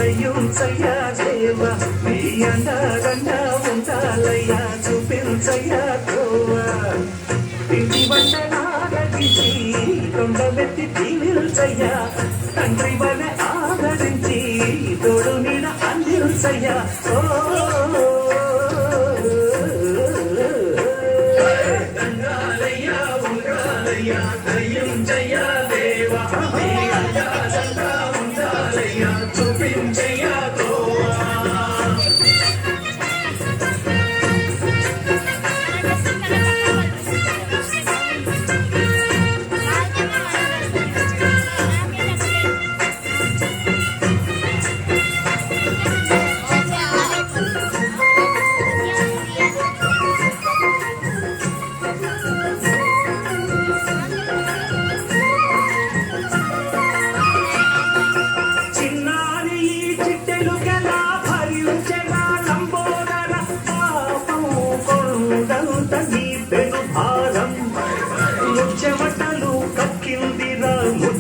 చూపించయ్యా దేవ నీ అండదండ ఉండాలయ్యా చూపించయ్యా దేవా ఇంటి వంటనాలకించి కొండబెట్టి దీవిల్చయ్యా తండ్రి వన ఆదరించి తోడు నీడ అందిల్చయ్యా ఓ దండాలయ్యా ఉండాలయ్యా దయ్యించయ్యా దేవా నీ అండదండ ఉండాలయ్యా చూపించయ్యా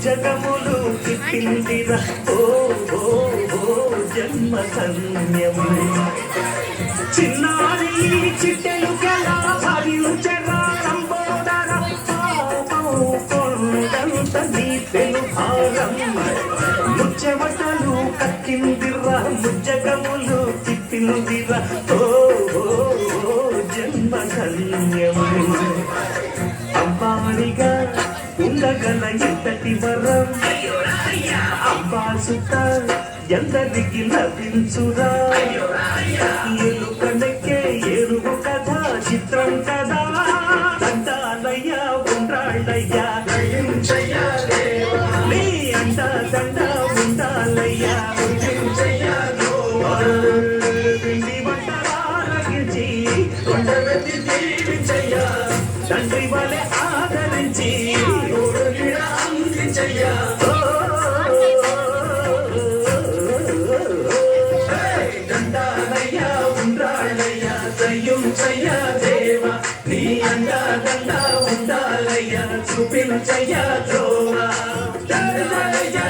జగములు తిప్పిందిరా ఓ ఓ ఓ జన్మ ధన్యము చిన్నారి చిట్టెలు గలా భరించరా లంబోదర కొండంత నీపెను భారం ముచ్చమటలు కక్కిందిరా ముజ్జగములు తిప్పిందిరా ఓ ఓ ఓ జన్మ ధన్యము అంబారిగా ఉండగల ఎంతటి వరం అబ్బా సుత ఎందరికి లభించురా ఎలుకనకే ఏరుగు కథ చిత్రం కదా దండాలయ్యా ఉండాలయ్యా నీ అండ దండ ఉండాలయ్యా పిండి వంటలారగించి కొండబెట్టి దీవించయ్యా తండ్రి వలె ఆదరించి దండాలయ్యా ఉండాలయ్యా దయ్యించయ్యా దేవా నీ అండా దండా ఉండాలయ్యా చూపించయ్యా ద్రోవా దండాలయ్యా